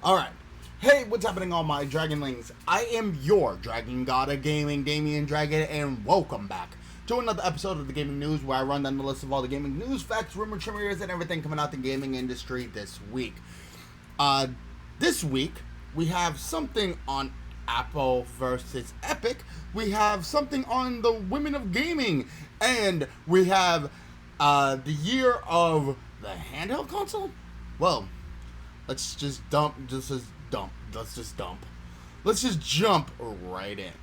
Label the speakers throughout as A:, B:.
A: Alright. Hey, what's happening, all my Dragonlings? I am your Dragon God of Gaming, Damian Dragon, and welcome back to another episode of the Gaming News, where I run down the list of all the gaming news, facts, rumors, premieres, and everything coming out the gaming industry this week. This week, we have something on Apple versus Epic, we have something on the women of gaming, and we have the year of the handheld console? Well, let's just jump right in.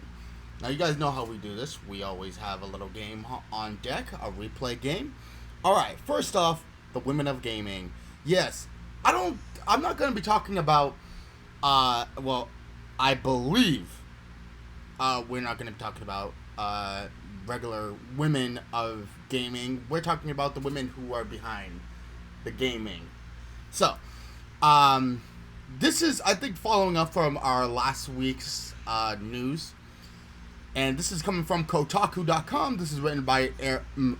A: Now, you guys know how we do this. We always have a little game on deck, a replay game. Alright, first off, the women of gaming. Yes, I'm not going to be talking about, I believe we're not going to be talking about regular women of gaming. We're talking about the women who are behind the gaming. So, this is, I think, following up from our last week's news. And this is coming from Kotaku.com. This is written by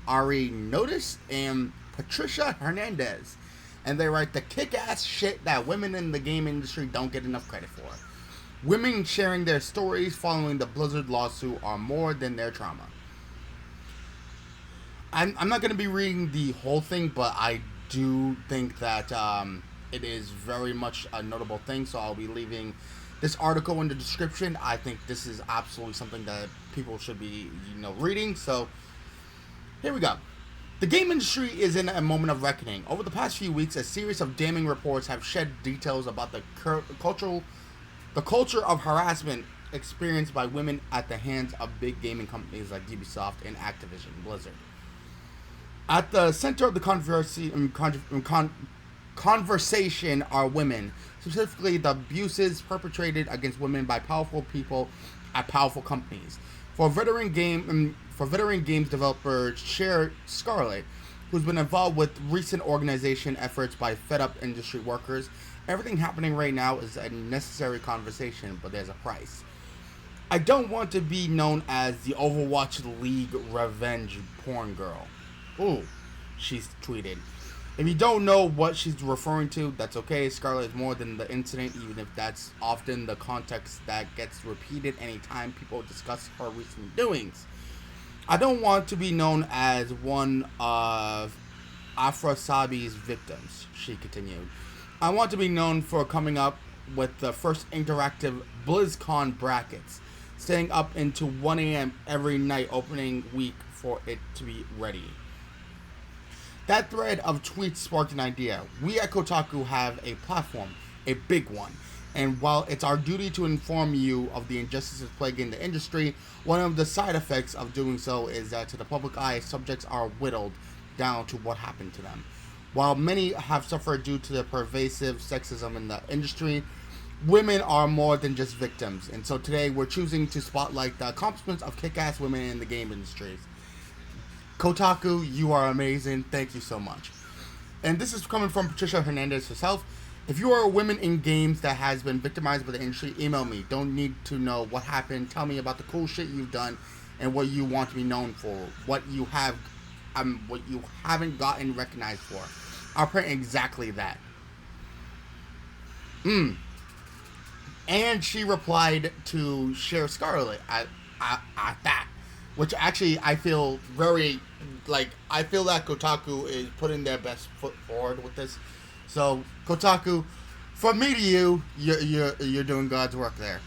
A: Ari Notice and Patricia Hernandez. And they write the kick-ass shit that women in the game industry don't get enough credit for. Women sharing their stories following the Blizzard lawsuit are more than their trauma. I'm not going to be reading the whole thing, but I do think that it is very much a notable thing, so I'll be leaving this article in the description. I think this is absolutely something that people should be, reading. So, here we go. The game industry is in a moment of reckoning. Over the past few weeks, a series of damning reports have shed details about the culture of harassment experienced by women at the hands of big gaming companies like Ubisoft and Activision Blizzard. At the center of the conversation are women, specifically the abuses perpetrated against women by powerful people at powerful companies. For veteran games developer Cher Scarlett, who's been involved with recent organization efforts by fed-up industry workers, everything happening right now is a necessary conversation, but there's a price. I don't want to be known as the Overwatch League revenge porn girl. Ooh, she's tweeted. If you don't know what she's referring to, that's okay. Scarlett is more than the incident, even if that's often the context that gets repeated anytime people discuss her recent doings. I don't want to be known as one of Afrosabi's victims, she continued. I want to be known for coming up with the first interactive BlizzCon brackets, staying up into 1 a.m. every night opening week for it to be ready. That thread of tweets sparked an idea. We at Kotaku have a platform, a big one, and while it's our duty to inform you of the injustices plaguing the industry, one of the side effects of doing so is that to the public eye, subjects are whittled down to what happened to them. While many have suffered due to the pervasive sexism in the industry, women are more than just victims, and so today we're choosing to spotlight the accomplishments of kick-ass women in the game industries. Kotaku, you are amazing. Thank you so much. And this is coming from Patricia Hernandez herself. If you are a woman in games that has been victimized by the industry, email me. Don't need to know what happened. Tell me about the cool shit you've done and what you want to be known for. What you haven't gotten recognized for. I'll print exactly that. And she replied to Cher Scarlett at that. Which actually I feel I feel that Kotaku is putting their best foot forward with this. So Kotaku, from me to you, you're doing God's work there.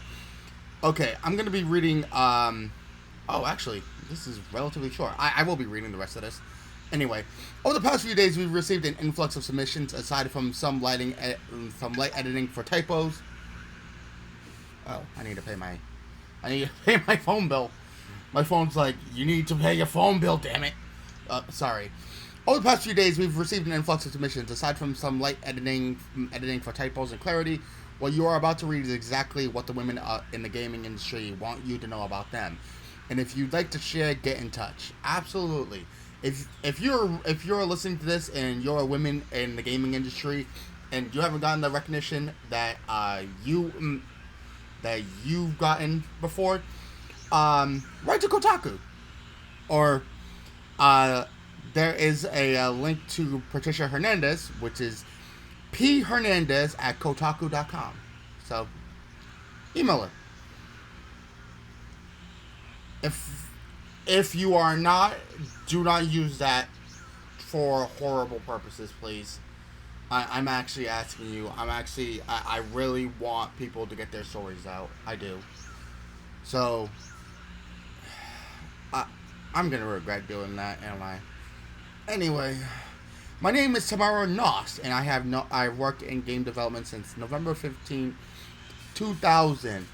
A: Okay, I'm gonna be reading. Actually, this is relatively short. I will be reading the rest of this. Anyway, over the past few days, we've received an influx of submissions. Aside from some light editing for typos. Oh, I need to pay my phone bill. My phone's like, you need to pay your phone bill, damn it. Sorry. Over the past few days, we've received an influx of submissions. Aside from some light editing for typos and clarity, what you are about to read is exactly what the women in the gaming industry want you to know about them. And if you'd like to share, get in touch. Absolutely. If you're listening to this and you're a woman in the gaming industry and you haven't gotten the recognition that you've gotten before, write to Kotaku, or there is a link to Patricia Hernandez, which is phernandez@kotaku.com. So, email her. If you are not, do not use that for horrible purposes, please. I'm actually asking you. I really want people to get their stories out. I do. So, I'm gonna regret doing that, am I? Anyway, my name is Tamara Noss, and I've worked in game development since November 15, 2000.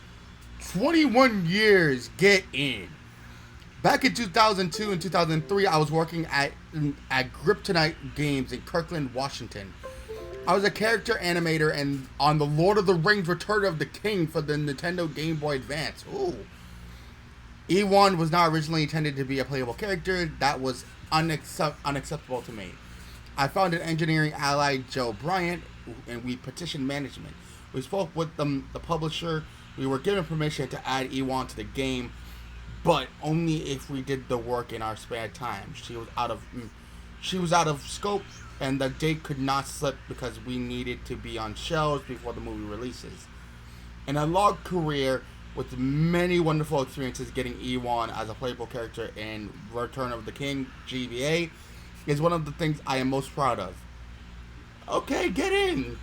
A: 21 years. Get in. Back in 2002 and 2003, I was working at Kryptonite Games in Kirkland, Washington. I was a character animator and on the Lord of the Rings Return of the King for the Nintendo Game Boy Advance. Ooh. E1 was not originally intended to be a playable character. That was unacceptable to me. I found an engineering ally, Joe Bryant, and we petitioned management. We spoke with the publisher. We were given permission to add E1 to the game, but only if we did the work in our spare time. She was out of scope, and the date could not slip because we needed to be on shelves before the movie releases. An unlocked career with many wonderful experiences, getting E1 as a playable character in Return of the King GBA is one of the things I am most proud of. Okay, get in.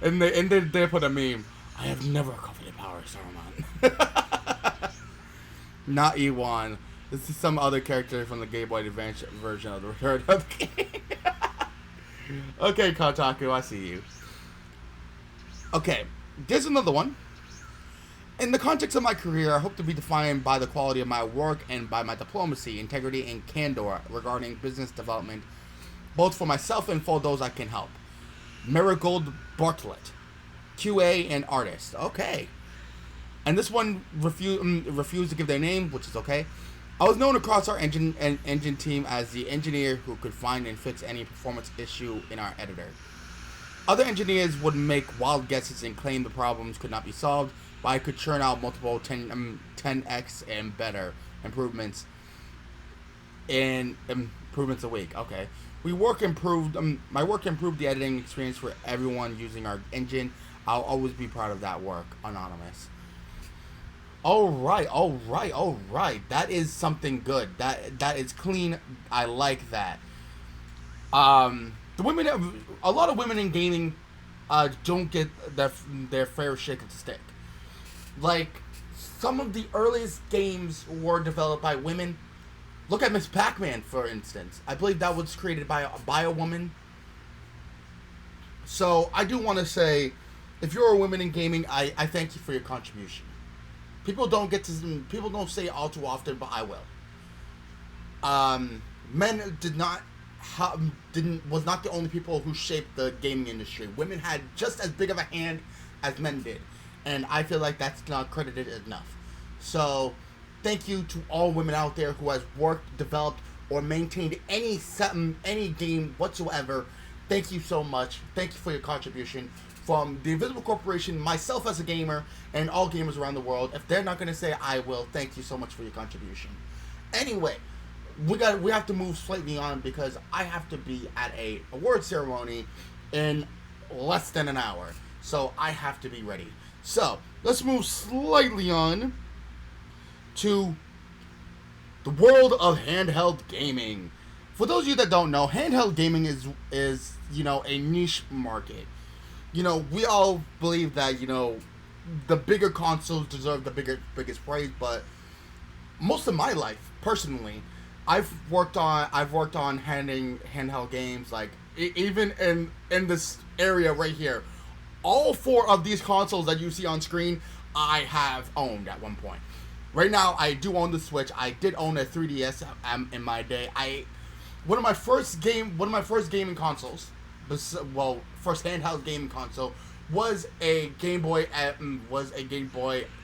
A: and they put a meme. I have never coveted Power Saruman. Not E1. This is some other character from the Game Boy Advance version of the Return of the King. Okay, Kotaku, I see you. Okay, here's another one. In the context of my career, I hope to be defined by the quality of my work and by my diplomacy, integrity, and candor regarding business development, both for myself and for those I can help. Marigold Bartlett, QA and artist. Okay. And this one refused to give their name, which is okay. I was known across our engine team as the engineer who could find and fix any performance issue in our editor. Other engineers would make wild guesses and claim the problems could not be solved, but I could churn out multiple 10x and better improvements a week. Okay. My work improved the editing experience for everyone using our engine. I'll always be proud of that work. Anonymous. All right. That is something good. That is clean. I like that. A lot of women in gaming, don't get their fair shake of the stick. Like, some of the earliest games were developed by women. Look at Miss Pac-Man, for instance. I believe that was created by a woman. So I do want to say, if you're a woman in gaming, I thank you for your contribution. People don't say it all too often, but I will. Men was not the only people who shaped the gaming industry. Women had just as big of a hand as men did, and I feel like that's not credited enough. So, thank you to all women out there who has worked, developed, or maintained any game whatsoever. Thank you so much. Thank you for your contribution. From the Invisible Corporation, myself as a gamer, and all gamers around the world. If they're not going to say it, I will. Thank you so much for your contribution. Anyway, we have to move slightly on because I have to be at a award ceremony in less than an hour. So I have to be ready. So let's move slightly on to the world of handheld gaming. For those of you that don't know, handheld gaming is a niche market. We all believe that the bigger consoles deserve the biggest praise, but most of my life, personally, I've worked on handheld games, like even in this area right here. All 4 of these consoles that you see on screen, I have owned at one point. Right now, I do own the Switch. I did own a 3DS in my day. One of my first gaming consoles, first handheld gaming console, was a Game Boy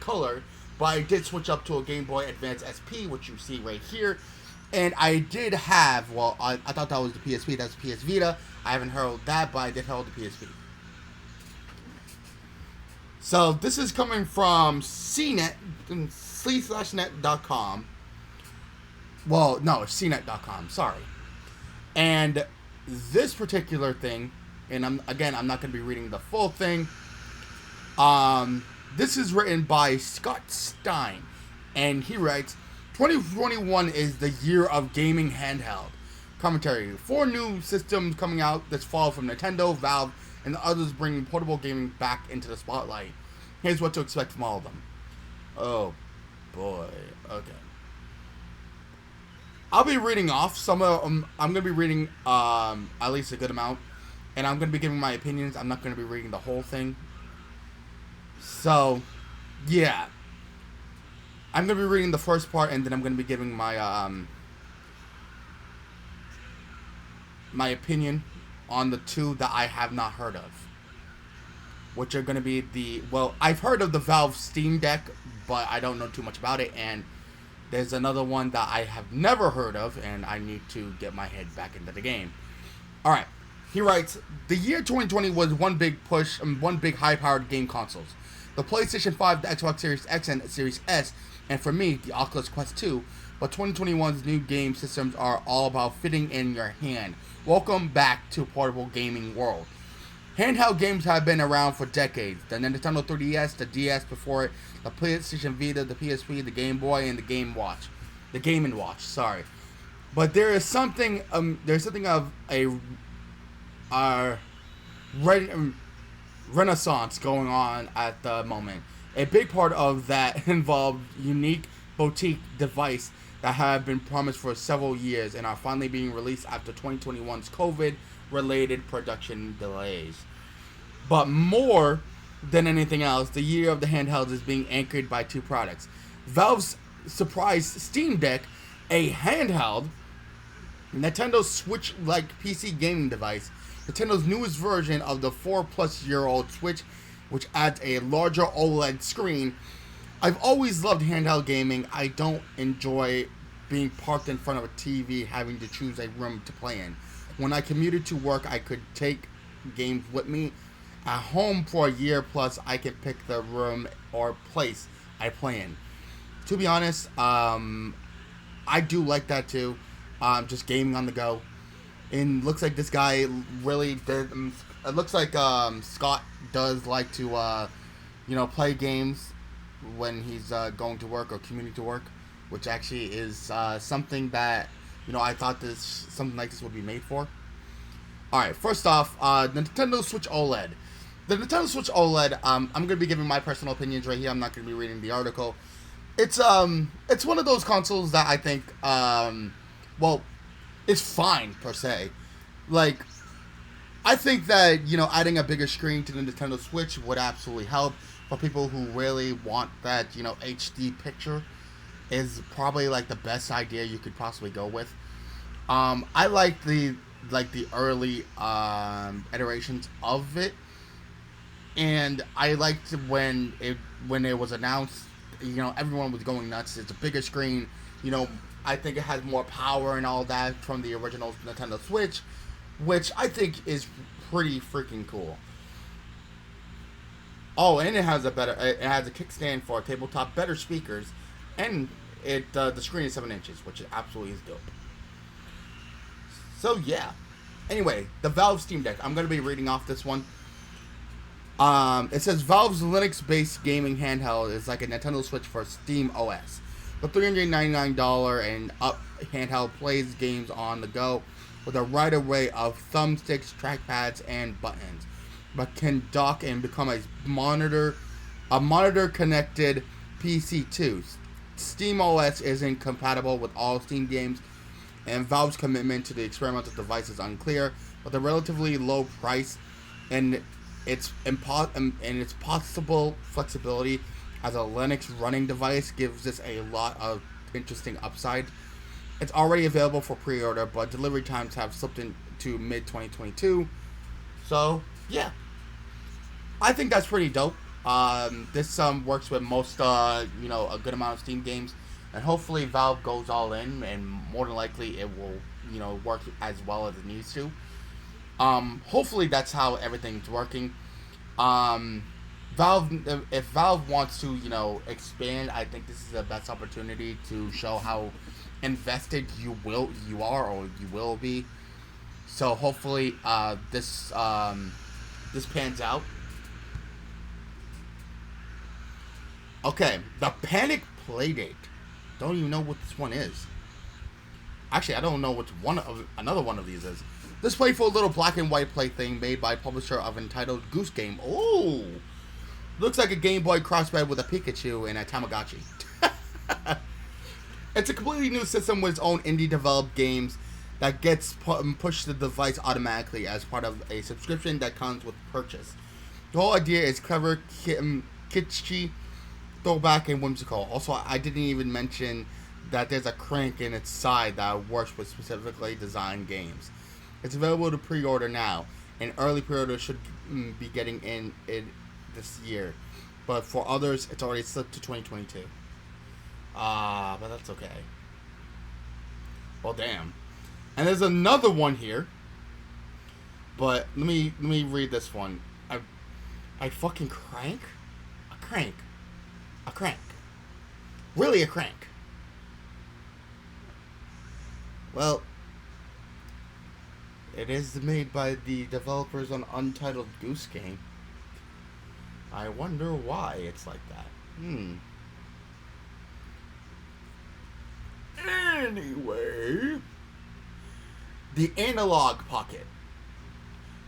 A: Color, but I did switch up to a Game Boy Advance SP, which you see right here. And I did have, I thought that was the PSP, that's the PS Vita. I haven't heard that, but I did hold the PSP. So this is coming from CNET, c/net.com. Well, no, it's cnet.com, sorry. And this particular thing, and I'm not going to be reading the full thing. This is written by Scott Stein, and he writes, 2021 is the year of gaming handheld. Commentary: 4 new systems coming out this fall from Nintendo, Valve, and the others, bringing portable gaming back into the spotlight. Here's what to expect from all of them. Oh, boy. Okay. I'll be reading off some of them. I'm going to be reading at least a good amount, and I'm going to be giving my opinions. I'm not going to be reading the whole thing. So, yeah. I'm going to be reading the first part, and then I'm going to be giving my my opinion on the 2 that I have not heard of. Which are going to be I've heard of the Valve Steam Deck, but I don't know too much about it, and there's another one that I have never heard of, and I need to get my head back into the game. Alright, he writes, the year 2020 was one big push, one big high-powered game consoles. The PlayStation 5, the Xbox Series X and Series S, and for me, the Oculus Quest 2, but 2021's new game systems are all about fitting in your hand. Welcome back to portable gaming world. Handheld games have been around for decades. The Nintendo 3DS, the DS before it, the PlayStation Vita, the PSP, the Game Boy, and the Game Watch. The Game & Watch, sorry. But there is something, there's something of a renaissance going on at the moment. A big part of that involved unique boutique device that have been promised for several years and are finally being released after 2021's COVID-related production delays. But more than anything else, the year of the handhelds is being anchored by 2 products. Valve's surprise Steam Deck, a handheld, Nintendo Switch-like PC gaming device, Nintendo's newest version of the 4-plus-year-old Switch, which adds a larger OLED screen. I've always loved handheld gaming. I don't enjoy being parked in front of a TV having to choose a room to play in. When I commuted to work, I could take games with me. At home for a year plus, I can pick the room or place I play in. To be honest, I do like that too. Just gaming on the go. And looks like this guy really did. It looks like Scott does like to, play games when he's going to work or commuting to work, which actually is something that I thought something like this would be made for. All right, first off, the Nintendo Switch OLED. The Nintendo Switch OLED. I'm gonna be giving my personal opinions right here. I'm not gonna be reading the article. It's one of those consoles that I think it's fine per se. Like, I think that adding a bigger screen to the Nintendo Switch would absolutely help for people who really want that HD picture. Is probably like the best idea you could possibly go with. I like the early iterations of it, and I liked when it was announced. Everyone was going nuts. It's a bigger screen. I think it has more power and all that from the original Nintendo Switch, which I think is pretty freaking cool. Oh, and it has a kickstand for a tabletop, better speakers, and the screen is 7 inches, which absolutely is dope. So yeah. Anyway, the Valve Steam Deck. I'm gonna be reading off this one. It says Valve's Linux-based gaming handheld is like a Nintendo Switch for Steam OS. The $399 and up handheld plays games on the go with a right array of thumbsticks, trackpads, and buttons, but can dock and become a monitor connected PC too. Steam OS isn't compatible with all Steam games, and Valve's commitment to the experimental device is unclear. But the relatively low price and its possible flexibility as a Linux running device gives this a lot of interesting upside. It's already available for pre-order, but delivery times have slipped into mid-2022. So yeah, I think that's pretty dope. This works with most a good amount of Steam games, and hopefully Valve goes all in, and more than likely it will work as well as it needs to. Hopefully that's how everything's working. If Valve wants to expand, I think this is the best opportunity to show how invested you will be. So hopefully this pans out. Okay, the Panic Playdate. Don't even know what this one is. Actually, I don't know which one of another one of these is. This playful little black and white plaything made by publisher of entitled Goose Game. Oh, looks like a Game Boy crossbred with a Pikachu and a Tamagotchi. It's a completely new system with its own indie developed games that gets pushed to the device automatically as part of a subscription that comes with purchase. The whole idea is clever, kitschy, throwback, and whimsical. Also, I didn't even mention that there's a crank in its side that works with specifically designed games. It's available to pre-order now, and early pre-order should be getting in it this year. But for others, it's already slipped to 2022. But that's okay. Well, damn. And there's another one here. But let me read this one. I fucking crank? A crank. A crank. Really a crank. Well, it is made by the developers on Untitled Goose Game. I wonder why it's like that. Anyway, the Analog Pocket.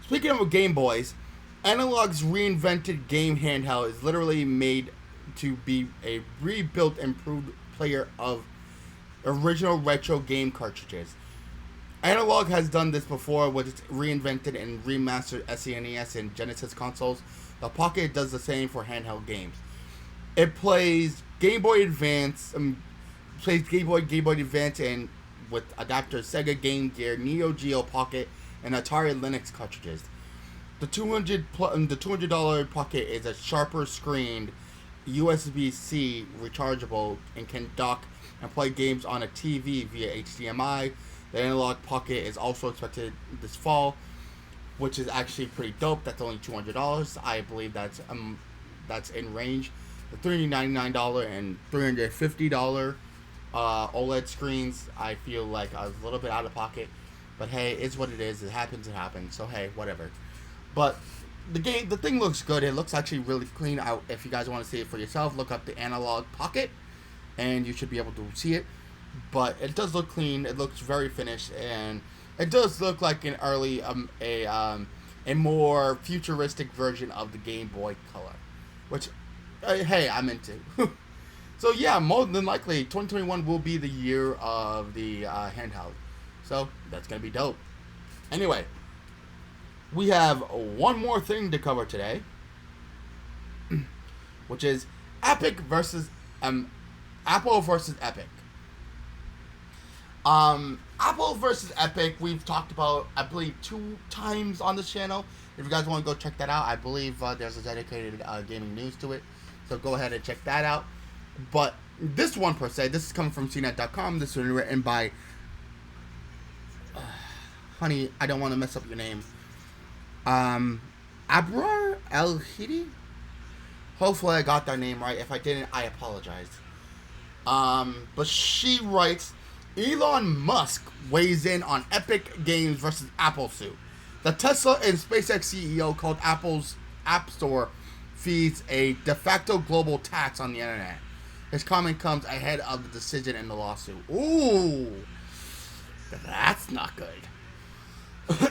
A: Speaking of Game Boys, Analog's reinvented game handheld is literally made to be a rebuilt, improved player of original retro game cartridges. Analog has done this before with its reinvented and remastered SNES and Genesis consoles. The Pocket does the same for handheld games. It plays Game Boy Advance, and with adapters Sega Game Gear, Neo Geo Pocket, and Atari Lynx cartridges. The $200 Pocket is a sharper screened USB-C rechargeable and can dock and play games on a TV via HDMI. The Analog Pocket is also expected this fall, which is actually pretty dope. That's only $200. I believe that's in range. The $399 and $350 OLED screens, I feel like a little bit out of pocket. But hey, it's what it is. It happens. So hey, whatever. But the thing looks good. It looks actually really clean out. If you guys want to see it for yourself, look up the Analog Pocket, and you should be able to see it. But it does look clean. It looks very finished, and it does look like an early a more futuristic version of the Game Boy Color, which hey, I'm into. So yeah, more than likely 2021 will be the year of the handheld. So that's gonna be dope. Anyway, we have one more thing to cover today, which is Apple versus Epic. Apple versus Epic, we've talked about, I believe, 2 times on this channel. If you guys want to go check that out, I believe there's a dedicated gaming news to it. So go ahead and check that out. But this one per se, this is coming from CNET.com. This was written by, honey, I don't want to mess up your name. Abrar El-Hidi? Hopefully I got that name right. If I didn't, I apologize. But she writes, Elon Musk weighs in on Epic Games versus Apple suit. The Tesla and SpaceX CEO called Apple's App Store fees a de facto global tax on the internet. His comment comes ahead of the decision in the lawsuit. Ooh, that's not good.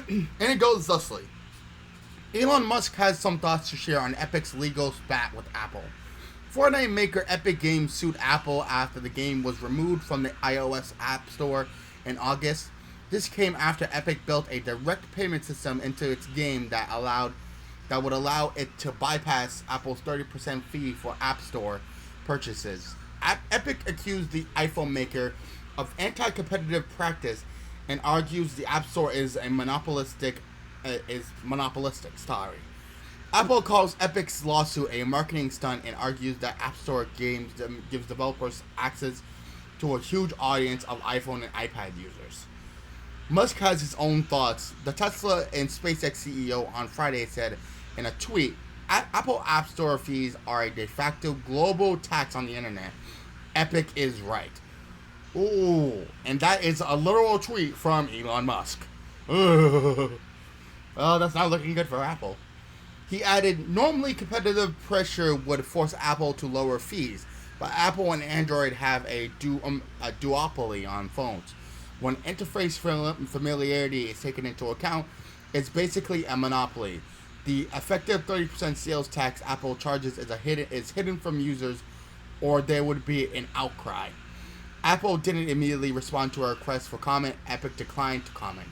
A: And it goes thusly. Elon Musk has some thoughts to share on Epic's legal spat with Apple. Fortnite maker Epic Games sued Apple after the game was removed from the iOS App Store in August. This came after Epic built a direct payment system into its game that would allow it to bypass Apple's 30% fee for App Store purchases. Epic accused the iPhone maker of anti-competitive practice and argues the App Store is monopolistic. Apple calls Epic's lawsuit a marketing stunt and argues that App Store games gives developers access to a huge audience of iPhone and iPad users. Musk has his own thoughts. The Tesla and SpaceX CEO on Friday said in a tweet, Apple App Store fees are a de facto global tax on the internet. Epic is right. Ooh, and that is a literal tweet from Elon Musk. Ugh. Well, that's not looking good for Apple. He added, normally competitive pressure would force Apple to lower fees, but Apple and Android have a duopoly on phones. When interface familiarity is taken into account, it's basically a monopoly. The effective 30% sales tax Apple charges is hidden from users, or there would be an outcry. Apple didn't immediately respond to a request for comment. Epic declined to comment.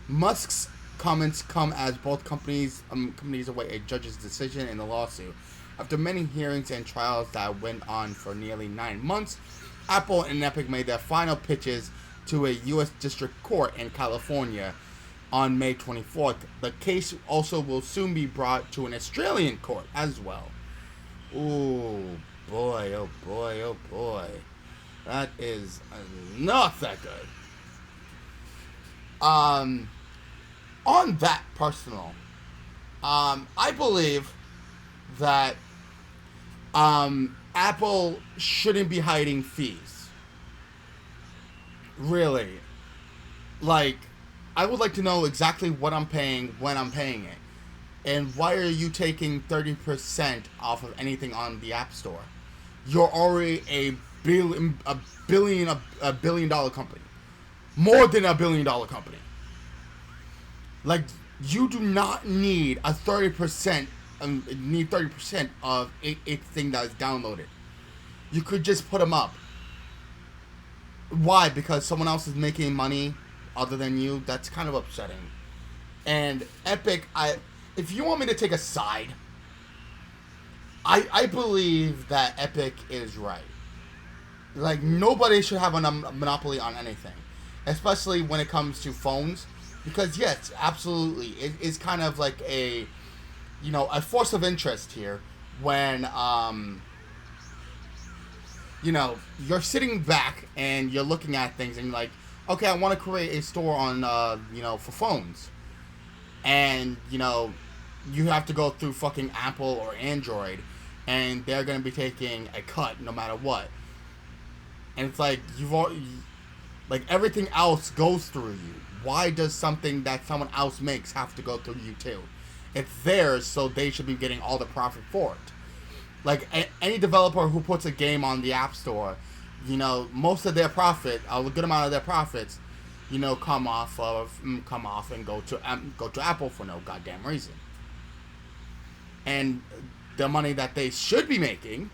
A: Musk's comments come as both companies await a judge's decision in the lawsuit. After many hearings and trials that went on for nearly 9 months, Apple and Epic made their final pitches to a U.S. District Court in California on May 24th. The case also will soon be brought to an Australian court as well. Ooh, boy, oh boy, oh boy. That is not that good. On that personal, I believe that Apple shouldn't be hiding fees. Really. Like, I would like to know exactly what I'm paying when I'm paying it. And why are you taking 30% off of anything on the App Store? You're already a billion dollar company. More than a $1 billion company. Like, you do not need a 30%, need 30% of a thing that is downloaded. You could just put them up. Why? Because someone else is making money other than you? That's kind of upsetting. And Epic, if you want me to take a side, I believe that Epic is right. Like, nobody should have a monopoly on anything, especially when it comes to phones, because yes, absolutely, it is kind of like a force of interest here when you're sitting back and you're looking at things and you're like, okay, I want to create a store on for phones, and you have to go through fucking Apple or Android, and they're gonna be taking a cut no matter what. And it's like everything else goes through you. Why does something that someone else makes have to go through you too? It's theirs, so they should be getting all the profit for it. Like any developer who puts a game on the App Store, most of their profit, a good amount of their profits, come off and go to Apple for no goddamn reason. And the money that they should be making,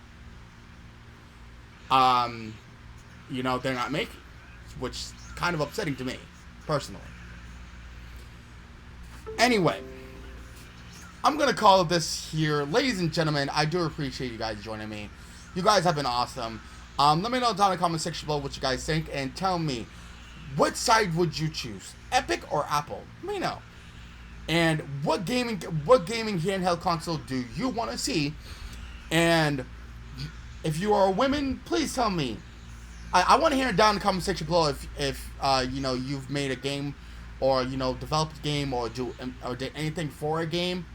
A: they're not making, which is kind of upsetting to me, personally. Anyway, I'm going to call this here. Ladies and gentlemen, I do appreciate you guys joining me. You guys have been awesome. Let me know down in the comment section below what you guys think, and tell me, what side would you choose, Epic or Apple? Let me know. And what gaming handheld console do you want to see? And if you are a woman, please tell me. I want to hear it down in the comment section below if you've made a game, or developed a game, or did anything for a game.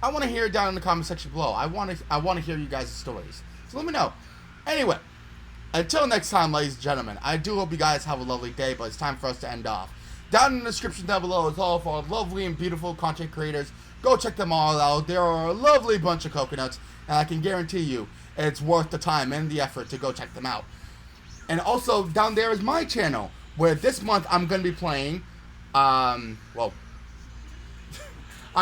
A: I want to hear it down in the comment section below. I want to hear you guys' stories. So let me know. Anyway, until next time, ladies and gentlemen, I do hope you guys have a lovely day, but it's time for us to end off. Down in the description down below is all for lovely and beautiful content creators. Go check them all out. There are a lovely bunch of coconuts, and I can guarantee you it's worth the time and the effort to go check them out. And also, down there is my channel, where this month I'm going to be playing, I'm going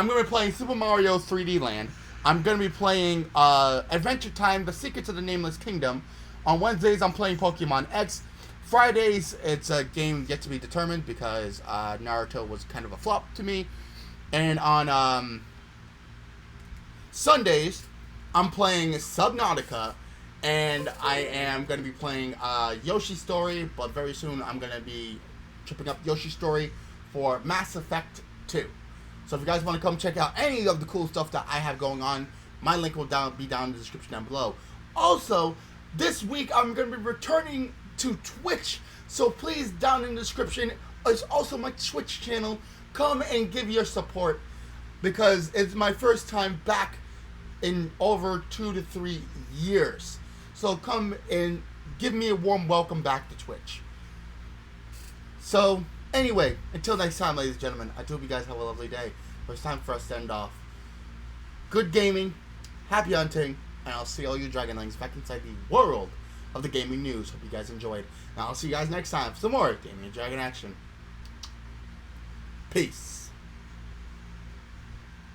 A: to be playing Super Mario 3D Land. I'm going to be playing Adventure Time, The Secrets of the Nameless Kingdom. On Wednesdays, I'm playing Pokemon X. Fridays, it's a game yet to be determined, because Naruto was kind of a flop to me. And on Sundays, I'm playing Subnautica. And I am going to be playing Yoshi's Story, but very soon I'm going to be tripping up Yoshi's Story for Mass Effect 2. So if you guys want to come check out any of the cool stuff that I have going on, my link will be down in the description down below. Also, this week I'm going to be returning to Twitch, so please, down in the description is also my Twitch channel. Come and give your support, because it's my first time back in over 2 to 3 years. So come and give me a warm welcome back to Twitch. So, Anyway, until next time, ladies and gentlemen, I hope you guys have a lovely day. But it's time for us to end off. Good gaming, happy hunting, and I'll see all you Dragonlings back inside the world of the gaming news. Hope you guys enjoyed. Now I'll see you guys next time for some more Damian Dragon action. Peace.